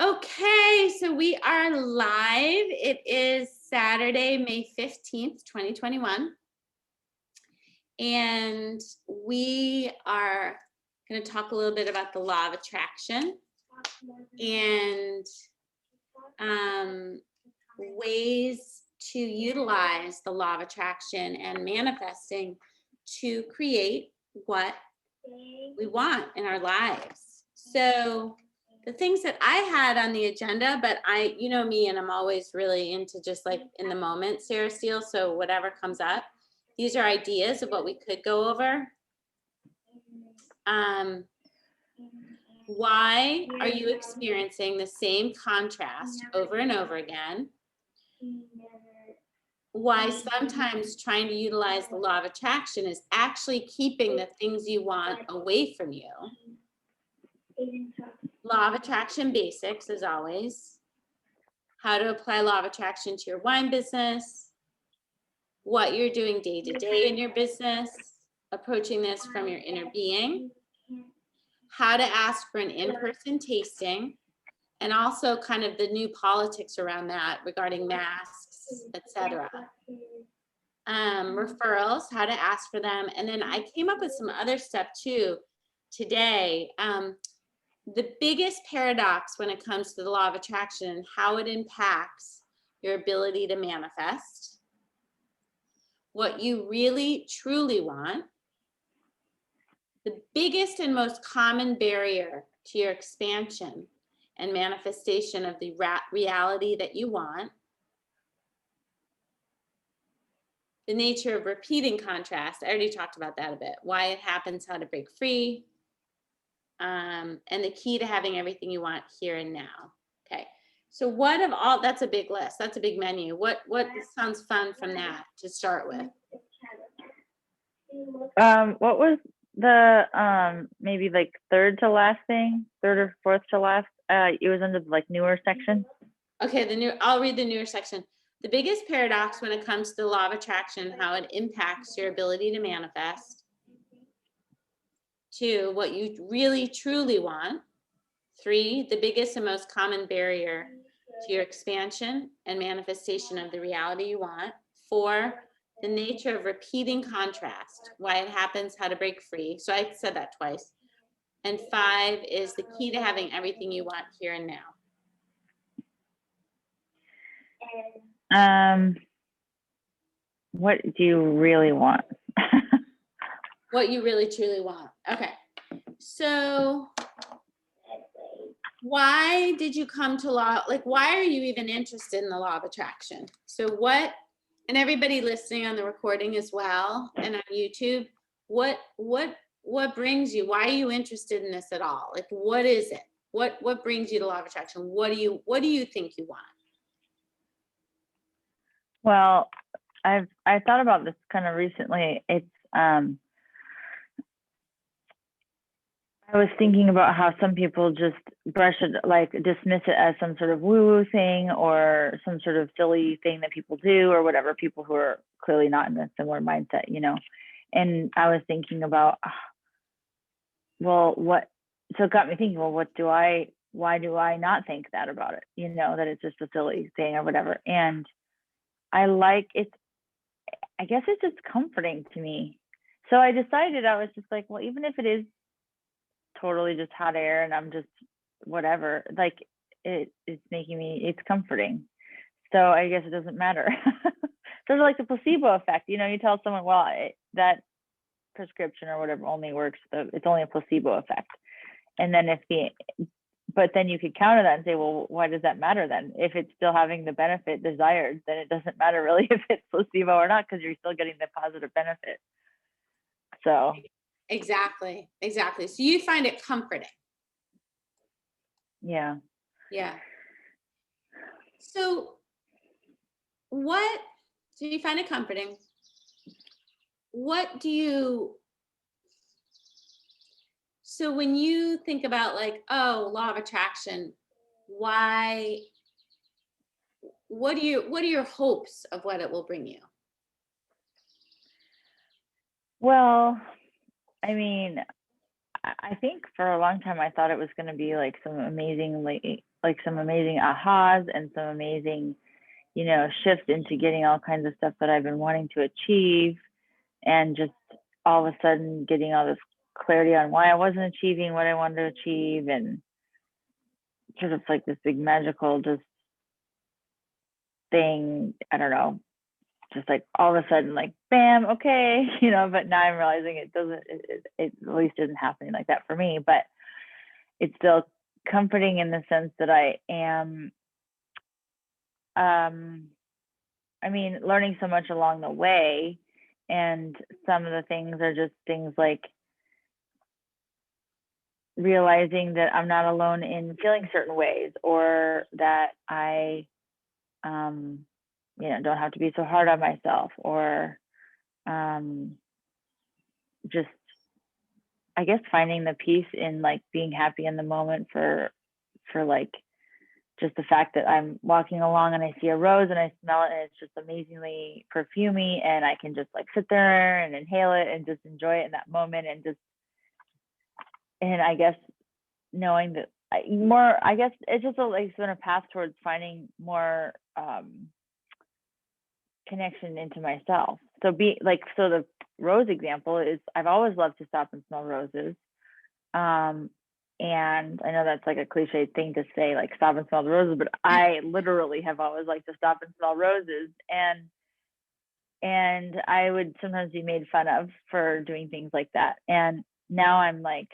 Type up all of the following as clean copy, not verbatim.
Okay, so we are live. It is Saturday, May 15th, 2021. And we are going to talk a little bit about the law of attraction and ways to utilize the law of attraction and manifesting to create what we want in our lives. So the things that I had on the agenda, but you know me, and I'm always really into just like in the moment, Sarah Steele. So whatever comes up, these are ideas of what we could go over. Why are you experiencing the same contrast over and over again? Why sometimes trying to utilize the law of attraction is actually keeping the things you want away from you. Law of attraction basics, as always. How to apply law of attraction to your wine business. What you're doing day to day in your business. Approaching this from your inner being. How to ask for an in-person tasting. And also kind of the new politics around that regarding masks, etc. Referrals, how to ask for them. And then I came up with some other stuff too today. The biggest paradox when it comes to the law of attraction and how it impacts your ability to manifest what you really truly want. The biggest and most common barrier to your expansion and manifestation of the reality that you want. The nature of repeating contrast. I already talked about that a bit. Why it happens, how to break free. And the key to having everything you want here and now. Okay. So what of all, that's a big list. That's a big menu. What sounds fun from that to start with? What was the maybe like third or fourth to last? It was under the like newer section. Okay, I'll read the newer section. The biggest paradox when it comes to the law of attraction, how it impacts your ability to manifest. 2, what you really truly want. 3, the biggest and most common barrier to your expansion and manifestation of the reality you want. 4, the nature of repeating contrast, why it happens, how to break free. So I said that twice. And 5 is the key to having everything you want here and now. What do you really want? What you really truly want. Okay. So why did you come to why are you even interested in the law of attraction? So what, and everybody listening on the recording as well and on YouTube, what brings you? Why are you interested in this at all? Like, what is it? What brings you to law of attraction? What do you think you want? Well, I thought about this kind of recently. It's I was thinking about how some people just dismiss it as some sort of woo-woo thing or some sort of silly thing that people do or whatever, people who are clearly not in a similar mindset, you know. And I was thinking about, so it got me thinking, well, why do I not think that about it? You know, that it's just a silly thing or whatever. And I guess it's just comforting to me. So I decided, I was just like, well, even if it is totally just hot air and I'm just whatever, like it's comforting. So I guess it doesn't matter. Sort of like the placebo effect, you know, you tell someone, well, that prescription or whatever only works, it's only a placebo effect. And then but then you could counter that and say, well, why does that matter then? If it's still having the benefit desired, then it doesn't matter really if it's placebo or not, because you're still getting the positive benefit. So Exactly. So you find it comforting. Yeah. So you find it comforting. So when you think about law of attraction, what are your hopes of what it will bring you? Well, I mean, I think for a long time I thought it was going to be like some amazing, like some amazing ahas and some amazing, you know, shift into getting all kinds of stuff that I've been wanting to achieve, and just all of a sudden getting all this clarity on why I wasn't achieving what I wanted to achieve, and sort of like this big magical just thing. I don't know, just like all of a sudden, like bam, okay, you know. But now I'm realizing it doesn't. It at least isn't happening like that for me. But it's still comforting in the sense that I am. I mean, learning so much along the way, and some of the things are just things like realizing that I'm not alone in feeling certain ways, or that I, you know, don't have to be so hard on myself, or just, I guess, finding the peace in like being happy in the moment for like just the fact that I'm walking along and I see a rose and I smell it and it's just amazingly perfumey, and I can just like sit there and inhale it and just enjoy it in that moment, and just, and I guess knowing that I guess it's just like it's been a path towards finding more connection into myself. So the rose example is, I've always loved to stop and smell roses. And I know that's like a cliche thing to say, like stop and smell the roses, but I literally have always liked to stop and smell roses. And I would sometimes be made fun of for doing things like that. And now I'm like,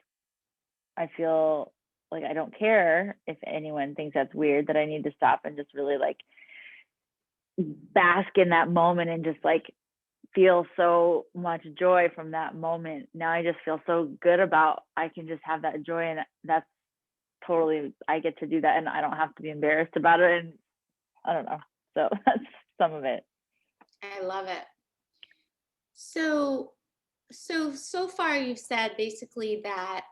I feel like I don't care if anyone thinks that's weird, that I need to stop and just really like bask in that moment and just like feel so much joy from that moment. Now I just feel so good about, I can just have that joy, and that's totally, I get to do that and I don't have to be embarrassed about it. And I don't know. So that's some of it. I love it. So far you've said basically that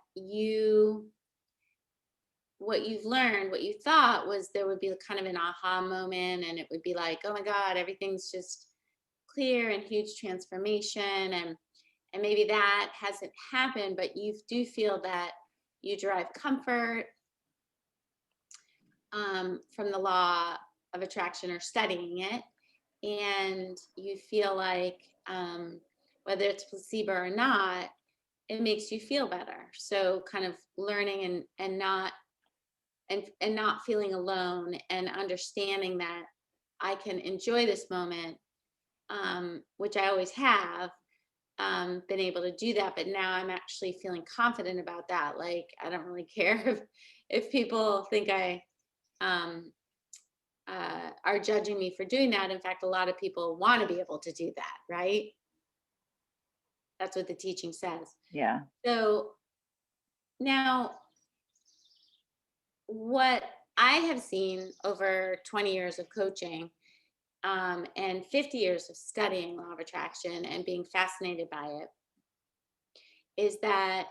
what you've learned, what you thought was there would be kind of an aha moment, and it would be like, oh my God, everything's just clear and huge transformation. And maybe that hasn't happened, but you do feel that you derive comfort from the law of attraction or studying it. And you feel like whether it's placebo or not, it makes you feel better. So kind of learning and not feeling alone, and understanding that I can enjoy this moment, which I always have been able to do that. But now I'm actually feeling confident about that. Like, I don't really care if people think I um, are judging me for doing that. In fact, a lot of people want to be able to do that, right? That's what the teaching says. Yeah. So now, what I have seen over 20 years of coaching and 50 years of studying law of attraction and being fascinated by it is that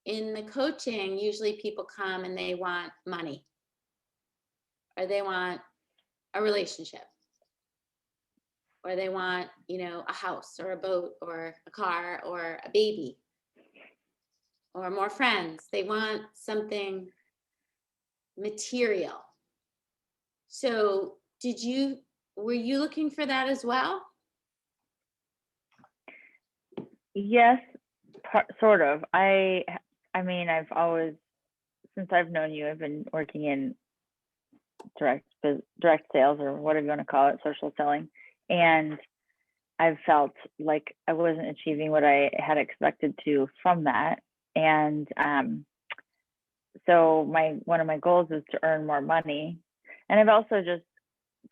in the coaching, usually people come and they want money, or they want a relationship, or they want, a house or a boat or a car or a baby or more friends. They want something material. So were you looking for that as well? Yes, sort of. I mean, I've always, since I've known you, I've been working in direct sales, or whatever you want to call it, social selling, and I've felt like I wasn't achieving what I had expected to from that. And so one of my goals is to earn more money. And I've also just,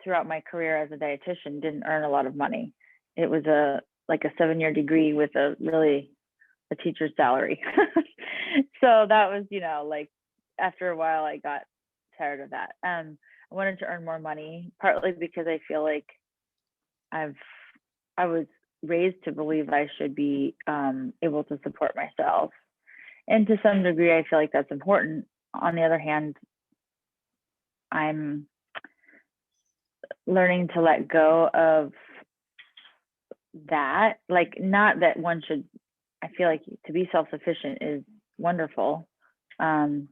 throughout my career as a dietitian, didn't earn a lot of money. It was a 7-year degree with a teacher's salary. So that was, like, after a while I got tired of that. I wanted to earn more money, partly because I feel like I was raised to believe I should be able to support myself. And to some degree, I feel like that's important. On the other hand, I'm learning to let go of that. Like, not that one should, I feel like to be self-sufficient is wonderful. And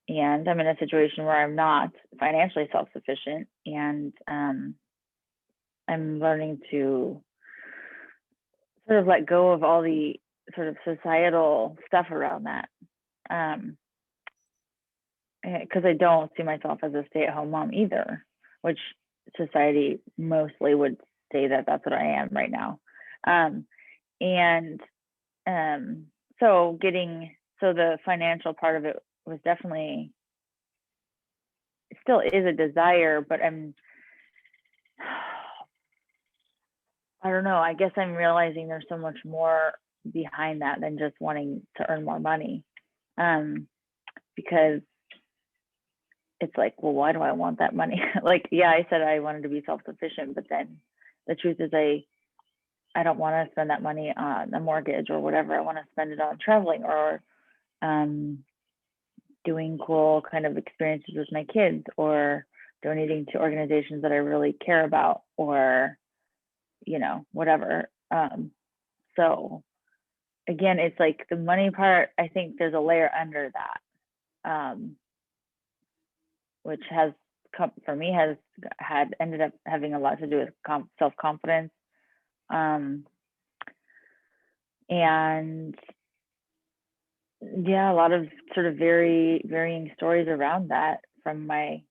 I'm in a situation where I'm not financially self-sufficient, and I'm learning to sort of let go of all the sort of societal stuff around that. Because I don't see myself as a stay-at-home mom either, which society mostly would say that that's what I am right now. And so the financial part of it was definitely, still is a desire, but I don't know, I guess I'm realizing there's so much more behind that than just wanting to earn more money. Because it's like, well, why do I want that money? Like, yeah, I said I wanted to be self-sufficient, but then the truth is I don't want to spend that money on a mortgage or whatever. I want to spend it on traveling or doing cool kind of experiences with my kids, or donating to organizations that I really care about, or, whatever. So again, it's like the money part, I think there's a layer under that, which has come for me, has ended up having a lot to do with self-confidence. And yeah, a lot of sort of very varying stories around that from my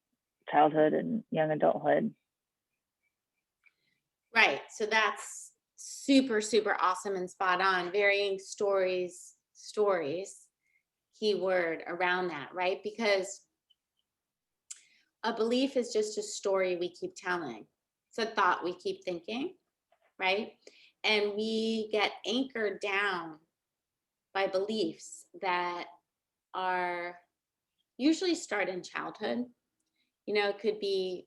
childhood and young adulthood. Right. So that's super, super awesome and spot on. Varying stories, keyword around that, right? Because a belief is just a story we keep telling. It's a thought we keep thinking, right? And we get anchored down by beliefs that are usually start in childhood. It could be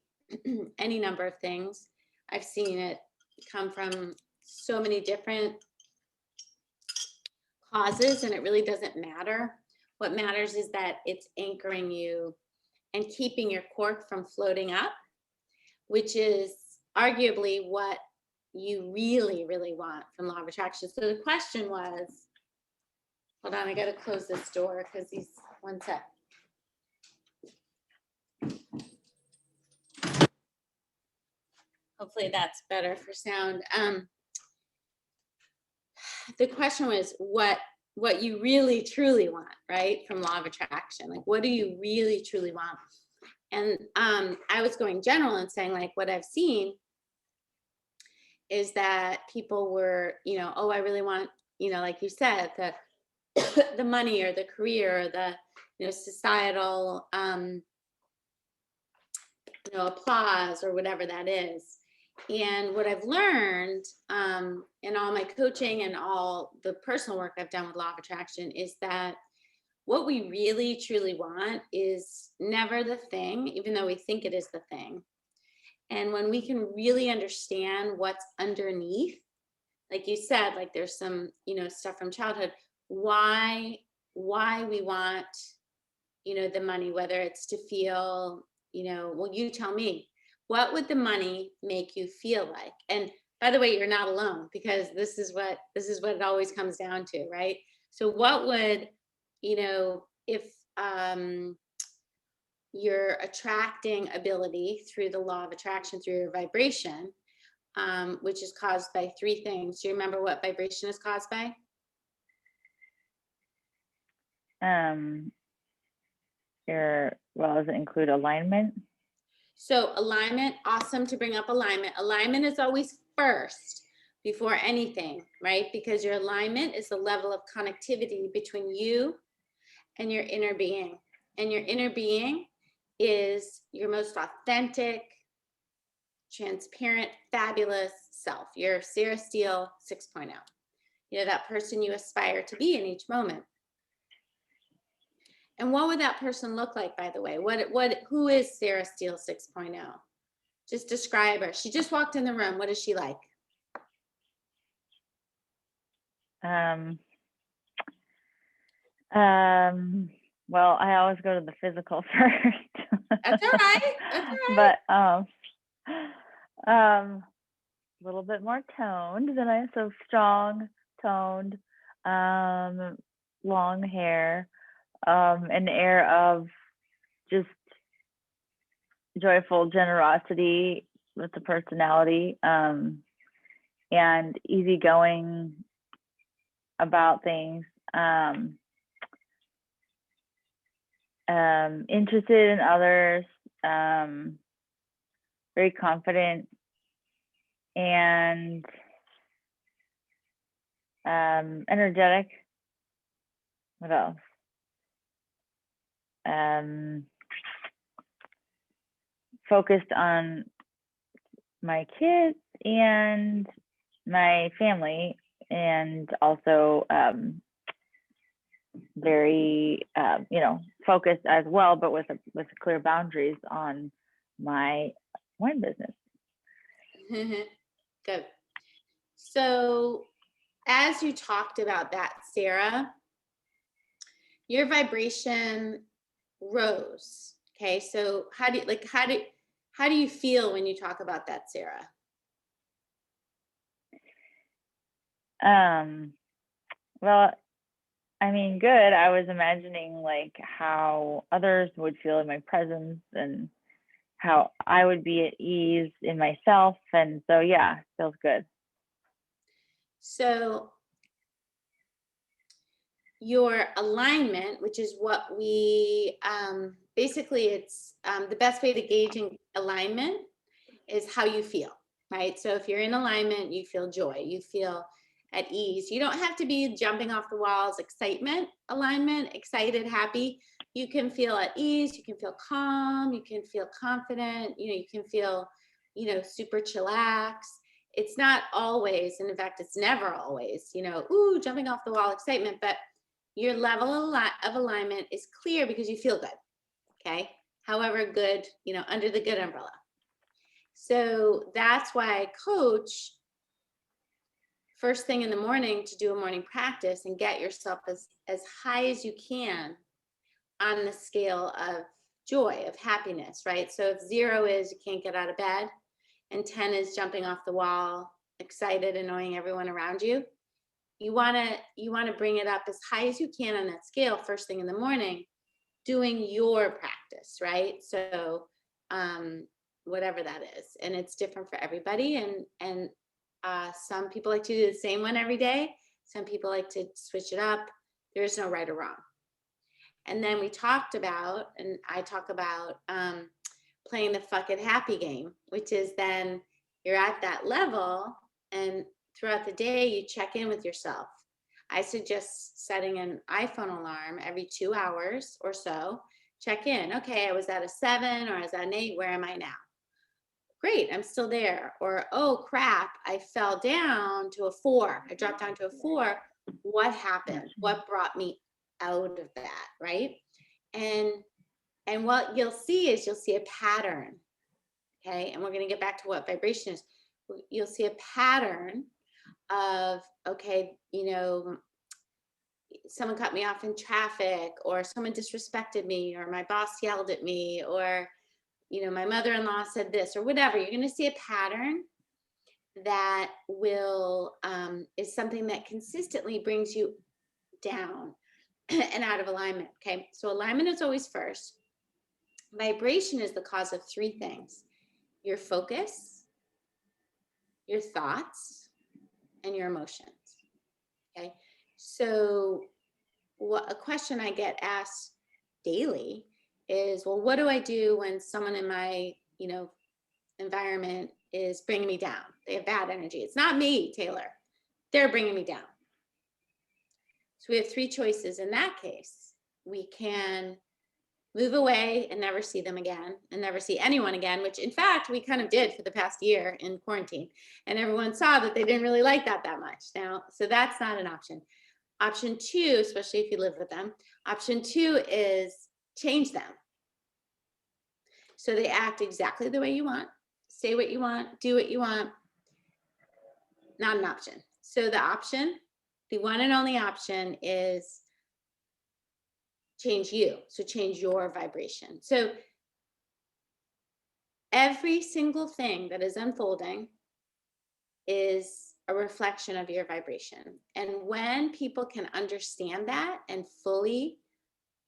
any number of things. I've seen it come from so many different causes, and it really doesn't matter. What matters is that it's anchoring you and keeping your cork from floating up, which is arguably what you really, really want from law of attraction. So the question was, hold on, I got to close this door because he's one sec. Hopefully that's better for sound. The question was what you really truly want, right? From law of attraction. Like, what do you really truly want? And I was going general and saying, like, what I've seen is that people were, oh, I really want, like you said, the money or the career or the, societal, applause or whatever that is. And what I've learned in all my coaching and all the personal work I've done with law of attraction is that what we really truly want is never the thing, even though we think it is the thing. And when we can really understand what's underneath, like you said, like there's some, stuff from childhood, why we want, the money, whether it's to feel, well, you tell me, what would the money make you feel like? And by the way, you're not alone, because this is what it always comes down to, right? So what would, if your attracting ability through the law of attraction, through your vibration, which is caused by three things. Do you remember what vibration is caused by? Does it include alignment? So alignment, awesome to bring up alignment. Alignment is always first before anything, right? Because your alignment is the level of connectivity between you and your inner being. And your inner being is your most authentic, transparent, fabulous self, your Sarah Steele 6.0. That person you aspire to be in each moment. And what would that person look like, by the way? Who is Sarah Steele 6.0? Just describe her. She just walked in the room. What is she like? Well, I always go to the physical first. That's all right. That's all right. But a little bit more toned than I am, so strong, toned, long hair, an air of just joyful generosity with the personality, and easygoing about things, interested in others, very confident, and energetic. What else? Focused on my kids and my family, and also very focused as well, but with clear boundaries on my wine business. Good. So as you talked about that, Sarah, your vibration rose. Okay. So how do you feel when you talk about that, Sarah? Well, I mean, good. I was imagining like how others would feel in my presence and how I would be at ease in myself. And so, yeah, feels good. So your alignment, which is what we basically, it's the best way to gauging alignment is how you feel, right? So if you're in alignment, you feel joy, you feel at ease. You don't have to be jumping off the walls, excitement, alignment, excited, happy. You can feel at ease, you can feel calm, you can feel confident, you can feel, super chillax. It's not always, and in fact, it's never always, ooh, jumping off the wall excitement, but your level of alignment is clear because you feel good. Okay. However good, under the good umbrella. So that's why I coach first thing in the morning to do a morning practice and get yourself as high as you can on the scale of joy, of happiness, right? So if 0 is you can't get out of bed and 10 is jumping off the wall, excited, annoying everyone around you, you want to bring it up as high as you can on that scale first thing in the morning, doing your practice, right? So whatever that is, and it's different for everybody, and some people like to do the same one every day, some people like to switch it up. There's no right or wrong. And then we talked about, and I talk about playing the fuck it happy game, which is then you're at that level, and throughout the day you check in with yourself. I suggest setting an iPhone alarm every 2 hours or so. Check in. Okay, I was at a 7 or I was at an 8. Where am I now? Great, I'm still there. Or, oh crap, I fell down to a 4. I dropped down to a 4. What happened? What brought me out of that, right? And what you'll see is you'll see a pattern. Okay, and we're going to get back to what vibration is. You'll see a pattern of, okay, someone cut me off in traffic, or someone disrespected me, or my boss yelled at me, or my mother-in-law said this, or whatever. You're going to see a pattern that will is something that consistently brings you down and out of alignment. Okay, so alignment is always first. Vibration is the cause of 3 things: your focus, your thoughts, and your emotions. Okay, so a question I get asked daily is, well, what do I do when someone in my environment is bringing me down? They have bad energy. It's not me, Taylor. They're bringing me down. So we have 3 choices in that case. We can move away and never see them again, and never see anyone again, which in fact we kind of did for the past year in quarantine, and everyone saw that they didn't really like that much now. So that's not an option. Option 2, especially if you live with them, option 2 is change them. So they act exactly the way you want, say what you want, do what you want. Not an option. So the one and only option is change you. So change your vibration. So every single thing that is unfolding is a reflection of your vibration. And when people can understand that and fully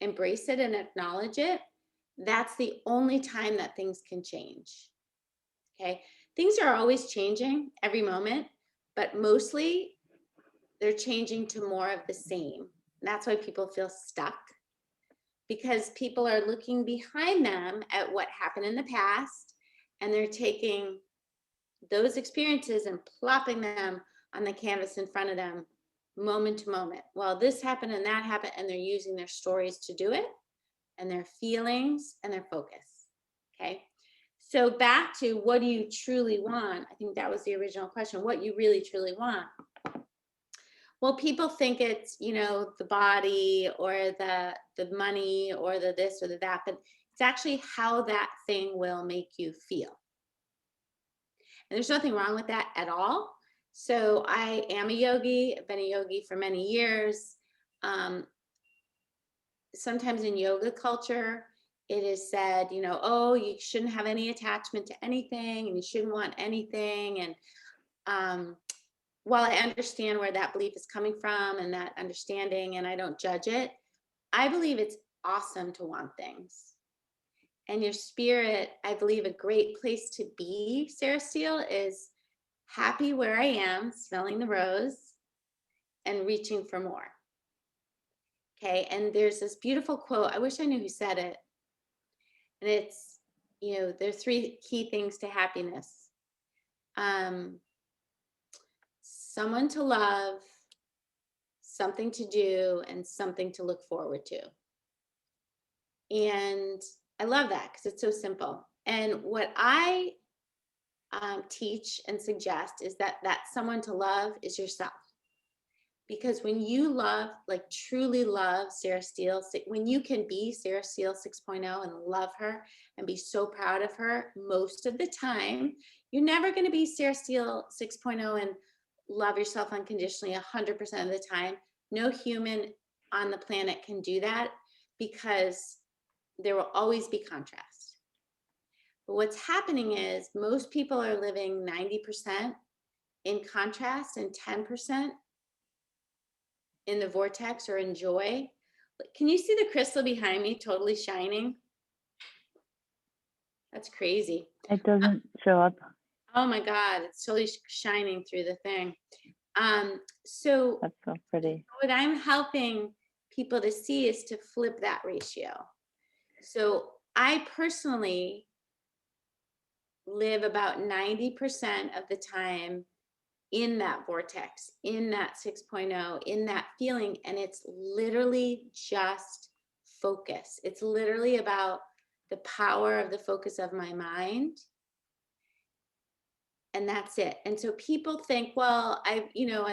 embrace it and acknowledge it, that's the only time that things can change. Okay. Things are always changing every moment, but mostly they're changing to more of the same. And that's why people feel stuck, because people are looking behind them at what happened in the past, and they're taking those experiences and plopping them on the canvas in front of them moment to moment. Well, this happened and that happened, and they're using their stories to do it, and their feelings and their focus. Okay. So back to, what do you truly want? I think that was the original question, what you really truly want. Well, people think it's, the body or the money or the this or the that, but it's actually how that thing will make you feel. And there's nothing wrong with that at all. So I am a yogi. I've been a yogi for many years. Sometimes in yoga culture, it is said, oh, you shouldn't have any attachment to anything and you shouldn't want anything. And while I understand where that belief is coming from and that understanding, and I don't judge it, I believe it's awesome to want things. And your spirit, I believe a great place to be, Sarah Steele, is happy where I am, smelling the rose and reaching for more. Okay. And there's this beautiful quote. I wish I knew who said it. And it's, there are 3 key things to happiness. Someone to love, something to do, and something to look forward to. And I love that because it's so simple. And what I teach and suggest is that someone to love is yourself. Because when you love, like truly love Sarah Steele, when you can be Sarah Steele 6.0 and love her and be so proud of her most of the time, you're never going to be Sarah Steele 6.0 and love yourself unconditionally 100% of the time. No human on the planet can do that, because there will always be contrast. But what's happening is most people are living 90% in contrast and 10% in the vortex or in joy. Can you see the crystal behind me totally shining? That's crazy. It doesn't show up. Oh my God, it's totally shining through the thing. So That's so pretty. what I'm helping people to see is to flip that ratio. So I personally live about 90% of the time in that vortex, in that 6.0, in that feeling. And it's literally just focus. It's literally about the power of the focus of my mind. And that's it. And so people think, well, I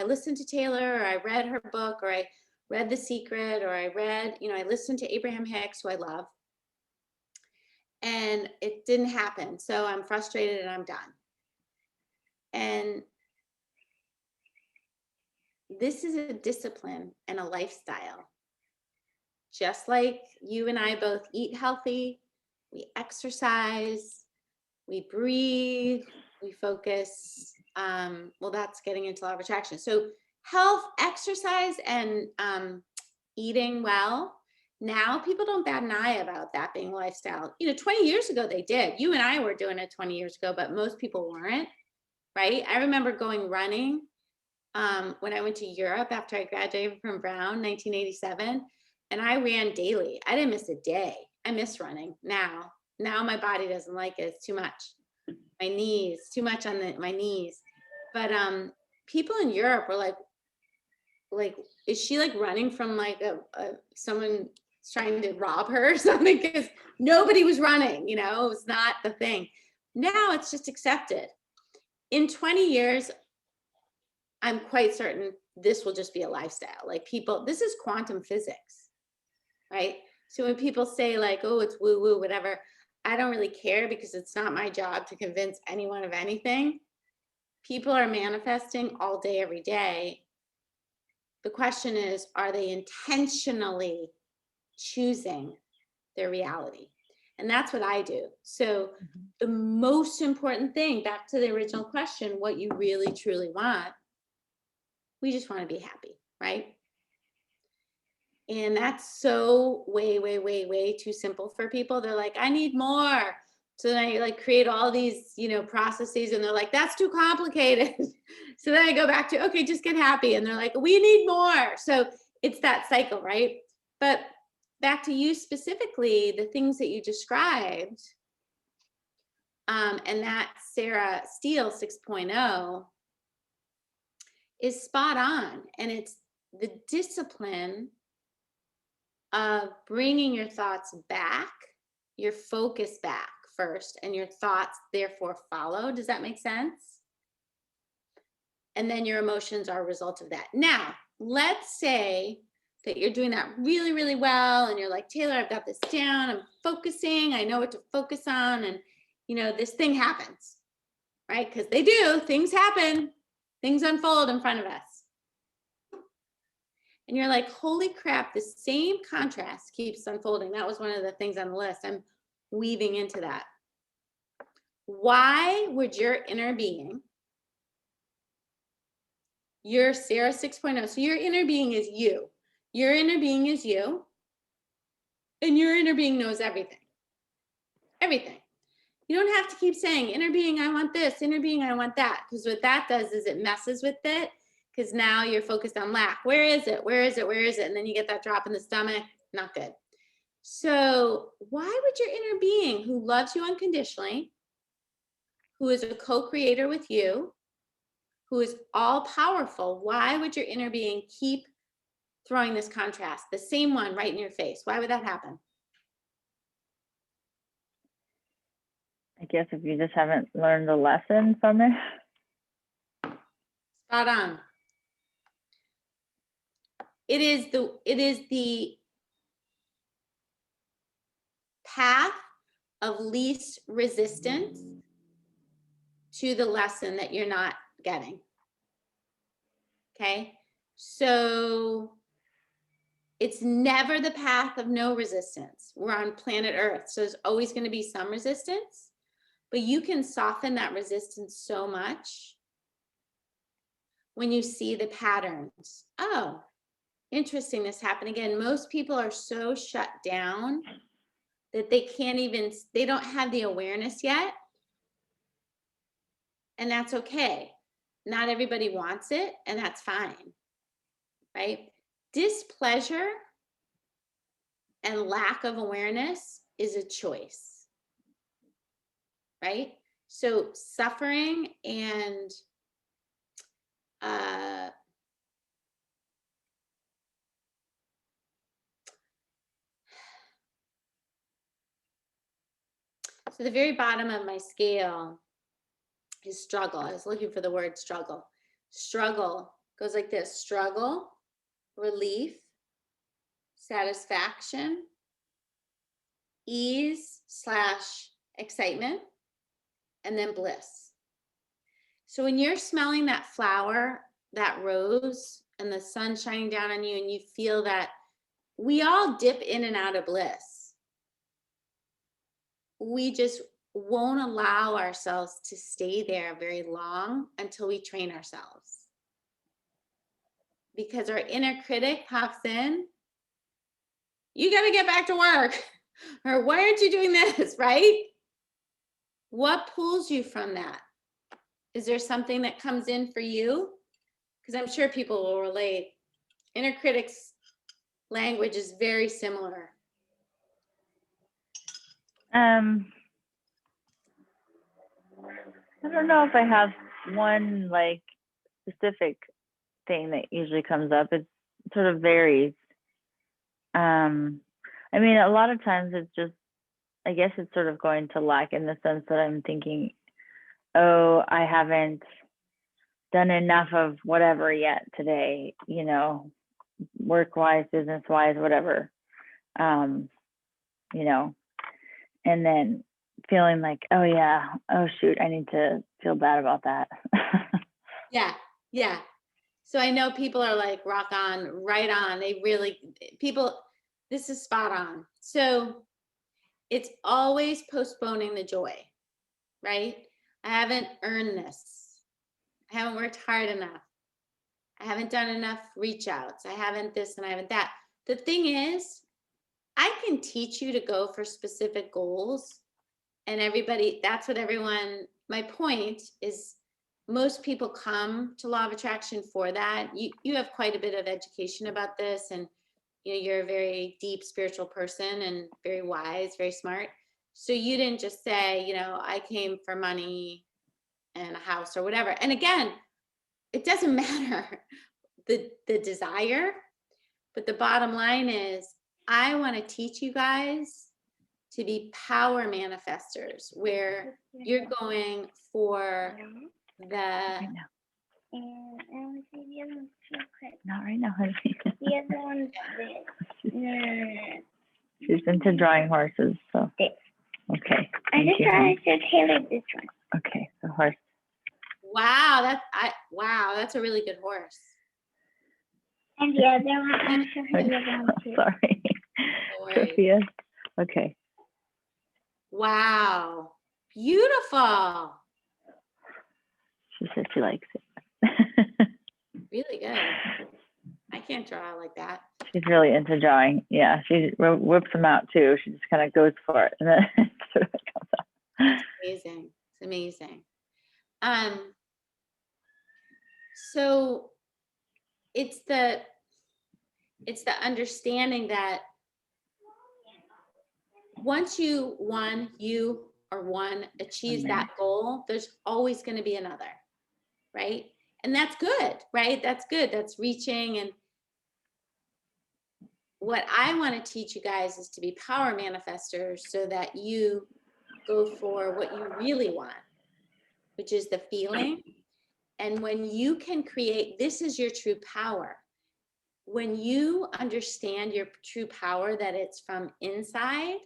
listened to Taylor, or I read her book, or I read The Secret, or I listened to Abraham Hicks, who I love, and it didn't happen. So I'm frustrated and I'm done. And this is a discipline and a lifestyle. Just like you and I both eat healthy, we exercise, we breathe, we focus. Well, that's getting into law of attraction. So health, exercise, and eating well. Now people don't bat an eye about that being lifestyle. 20 years ago they did. You and I were doing it 20 years ago, but most people weren't, right? I remember going running when I went to Europe after I graduated from Brown, 1987, and I ran daily. I didn't miss a day. I miss running now. Now my body doesn't like it. It's too much. My knees, too much on my knees. But people in Europe were like, is she like running from like someone trying to rob her or something? Because nobody was running, it was not the thing. Now it's just accepted. In 20 years, I'm quite certain this will just be a lifestyle. Like this is quantum physics, right? So when people say like, oh, it's woo woo, whatever, I don't really care, because it's not my job to convince anyone of anything. People are manifesting all day, every day. The question is, are they intentionally choosing their reality? And that's what I do. So the most important thing, back to the original question, what you really truly want, We just want to be happy, right? And that's so way, way, way, way too simple for people. They're like, I need more. So then I like create all these, processes, and they're like, that's too complicated. So then I go back to, okay, just get happy. And they're like, we need more. So it's that cycle, right? But back to you specifically, the things that you described, and that Sarah Steele 6.0 is spot on. And it's the discipline of bringing your thoughts back, your focus back first, and your thoughts therefore follow. Does that make sense? And then your emotions are a result of that. Now, let's say that you're doing that really, really well, and you're like, Taylor, I've got this down. I'm focusing. I know what to focus on. And, this thing happens, right? Because they do. Things happen. Things unfold in front of us. And you're like, holy crap, the same contrast keeps unfolding. That was one of the things on the list. I'm weaving into that. Why would your inner being, your Sarah 6.0, so your inner being is you. Your inner being is you. And your inner being knows everything. Everything. You don't have to keep saying, inner being, I want this, inner being, I want that. Because what that does is it messes with it. Because now you're focused on lack. Where is it? Where is it? Where is it? And then you get that drop in the stomach. Not good. So why would your inner being, who loves you unconditionally, who is a co-creator with you, who is all powerful, why would your inner being keep throwing this contrast, the same one right in your face? Why would that happen? I guess if you just haven't learned a lesson from it. Spot on. It is the path of least resistance to the lesson that you're not getting. Okay? So it's never the path of no resistance. We're on planet Earth, so there's always going to be some resistance, but you can soften that resistance so much when you see the patterns. Oh, interesting, this happened again. Most people are so shut down that they don't have the awareness yet. And that's okay. Not everybody wants it, and that's fine, right? Displeasure and lack of awareness is a choice, right? So suffering and so the very bottom of my scale is struggle. I was looking for the word struggle. Struggle goes like this: struggle, relief, satisfaction, ease/excitement, and then bliss. So when you're smelling that flower, that rose, and the sun shining down on you, and you feel that, we all dip in and out of bliss. We just won't allow ourselves to stay there very long until we train ourselves. Because our inner critic pops in, you got to get back to work. Or why aren't you doing this, right? What pulls you from that? Is there something that comes in for you? Because I'm sure people will relate. Inner critic's language is very similar. I don't know if I have one like specific thing that usually comes up. It sort of varies. I mean, a lot of times it's just, I guess it's sort of going to lack in the sense that I'm thinking, oh, I haven't done enough of whatever yet today, work-wise, business-wise, whatever, and then feeling like, oh yeah, oh shoot, I need to feel bad about that. Yeah. So I know people are like, rock on, right on. This is spot on. So it's always postponing the joy, right? I haven't earned this. I haven't worked hard enough. I haven't done enough reach outs. I haven't this and I haven't that. The thing is, I can teach you to go for specific goals, and everybody, that's what everyone, my point is, most people come to law of attraction for that. You have quite a bit of education about this, and you're a very deep spiritual person and very wise, very smart. So you didn't just say, I came for money and a house or whatever. And again, it doesn't matter the desire, but the bottom line is, I want to teach you guys to be power manifestors, where you're going for the Right now. And I want to see the other one's chocolate. Not right now, honey. The other one's this. No. She's into drawing horses, so. This. Okay. I Thank just you, thought I honey. should tailor this one. Okay, the horse. wow, that's a really good horse. And the other one, I'll show her the other one too. Sorry. No worries. Sophia. Okay. Wow, beautiful, She said she likes it. really good. I can't draw like that. She's really into drawing. Yeah, she whips them out too. She just kind of goes for it, and then it sort of comes out. It's amazing. It's amazing. So it's the understanding that once you achieves that goal, there's always going to be another, right? And that's good, right? That's good. That's reaching. And what I want to teach you guys is to be power manifestors, so that you go for what you really want, which is the feeling. And when you can create, this is your true power. When you understand your true power, that it's from inside,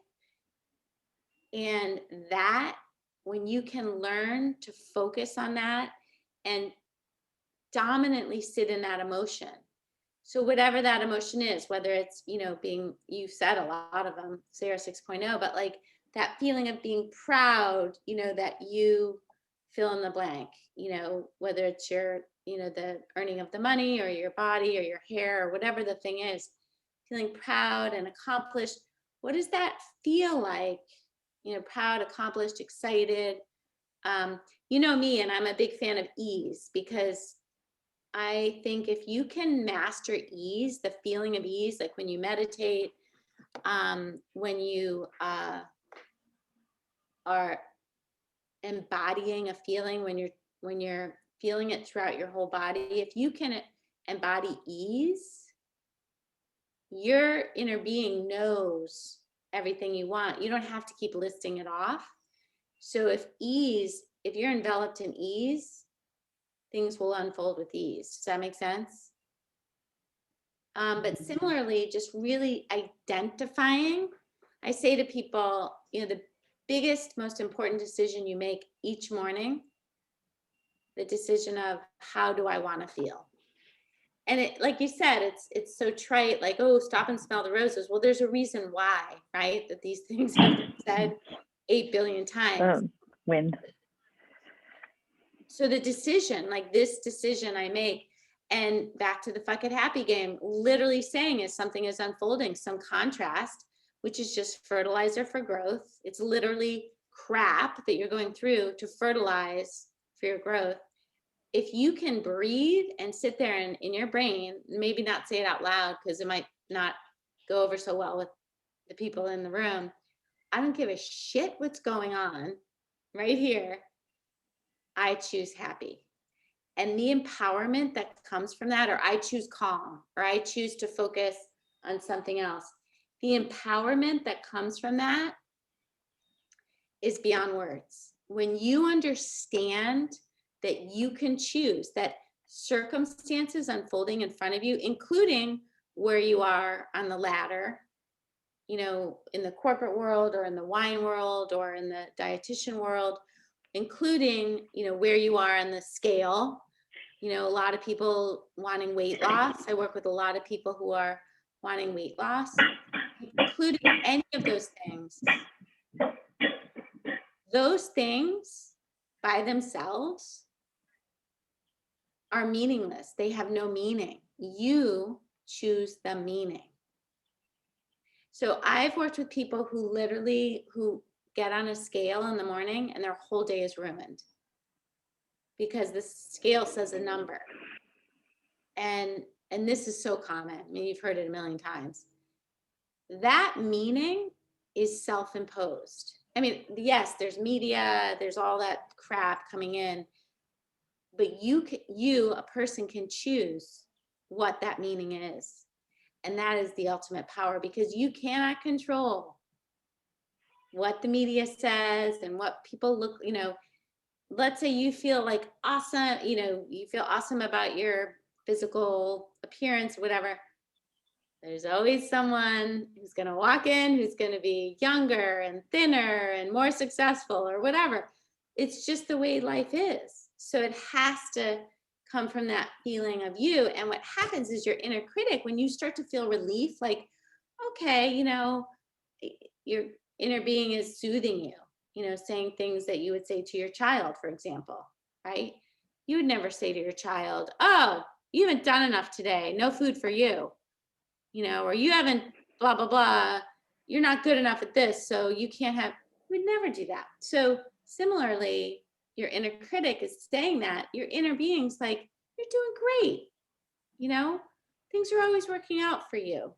and that when you can learn to focus on that and dominantly sit in that emotion. So whatever that emotion is, whether it's, you said a lot of them, Sarah 6.0, but like that feeling of being proud, that you fill in the blank, whether it's your, the earning of the money or your body or your hair or whatever the thing is, feeling proud and accomplished. What does that feel like? Proud, accomplished, excited. You know me, and I'm a big fan of ease, because I think if you can master ease, the feeling of ease, like when you meditate, when you are embodying a feeling, when you're feeling it throughout your whole body, if you can embody ease, your inner being knows everything you want. You don't have to keep listing it off. So if you're enveloped in ease, things will unfold with ease. Does that make sense? But similarly, just really identifying, I say to people, the biggest, most important decision you make each morning, the decision of, how do I want to feel? And it, like you said, it's so trite, like, oh, stop and smell the roses. Well, there's a reason why, right? That these things have been said 8 billion times. Wind. So the decision, like this decision I make, and back to the fuck it happy game, literally saying is something is unfolding, some contrast, which is just fertilizer for growth. It's literally crap that you're going through to fertilize for your growth. If you can breathe and sit there and in your brain, maybe not say it out loud because it might not go over so well with the people in the room. I don't give a shit what's going on right here. I choose happy. And the empowerment that comes from that, or I choose calm, or I choose to focus on something else. The empowerment that comes from that is beyond words. When you understand that you can choose, that circumstances unfolding in front of you, including where you are on the ladder, in the corporate world or in the wine world or in the dietitian world, including, where you are on the scale, a lot of people wanting weight loss. I work with a lot of people who are wanting weight loss, including any of those things. Those things by themselves are meaningless. They have no meaning. You choose the meaning. So I've worked with people who get on a scale in the morning and their whole day is ruined because the scale says a number. And this is so common. I mean, you've heard it a million times. That meaning is self-imposed. I mean, yes, there's media, there's all that crap coming in, but you, a person, can choose what that meaning is. And that is the ultimate power, because you cannot control what the media says and what people look, let's say you feel like awesome, you feel awesome about your physical appearance, whatever. There's always someone who's going to walk in who's going to be younger and thinner and more successful or whatever. It's just the way life is. So it has to come from that feeling of you. And what happens is your inner critic, when you start to feel relief, like, okay, your inner being is soothing you, saying things that you would say to your child, for example, right? You would never say to your child, oh, you haven't done enough today, no food for you. Or you haven't blah, blah, blah. You're not good enough at this, so you can't have, we'd never do that. So similarly, your inner critic is saying that, your inner being's like, you're doing great. Things are always working out for you.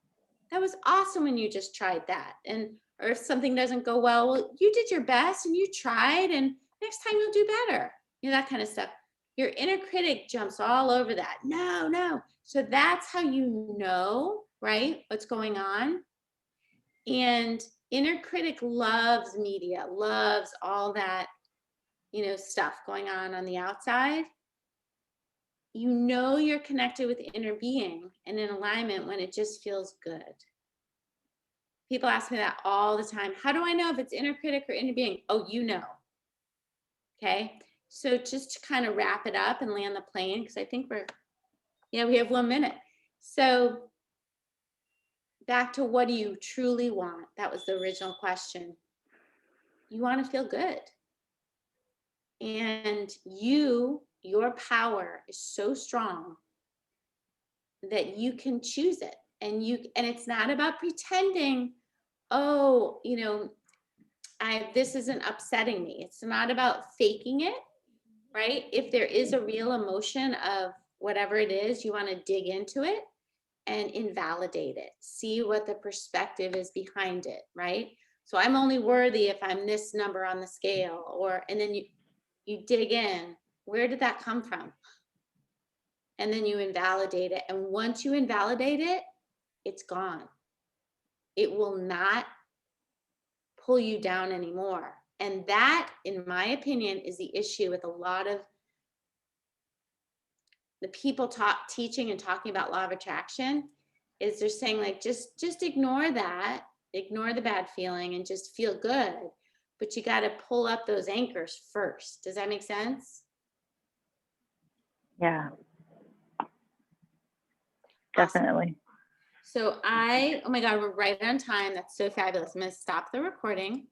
That was awesome when you just tried that. Or if something doesn't go well, you did your best and you tried, and next time you'll do better. That kind of stuff. Your inner critic jumps all over that. No. So that's how you know, right, what's going on. And inner critic loves media, loves all that, stuff going on the outside. You're connected with the inner being and in alignment when it just feels good. People ask me that all the time. How do I know if it's inner critic or inner being? Oh, Okay. So just to kind of wrap it up and land the plane, because I think we have 1 minute. So back to, what do you truly want? That was the original question. You want to feel good. And your power is so strong that you can choose it. And it's not about pretending, oh, this isn't upsetting me. It's not about faking it, right? If there is a real emotion of whatever it is, you want to dig into it and invalidate it. See what the perspective is behind it, right? So I'm only worthy if I'm this number on the scale, and then you dig in. Where did that come from? And then you invalidate it. And once you invalidate it, it's gone. It will not pull you down anymore. And that, in my opinion, is the issue with a lot of the people teaching and talking about law of attraction, is they're saying, like, just ignore that, ignore the bad feeling and just feel good. But you got to pull up those anchors first. Does that make sense? Yeah, Awesome. definitely. So oh my God, we're right on time. That's so fabulous. I'm going to stop the recording.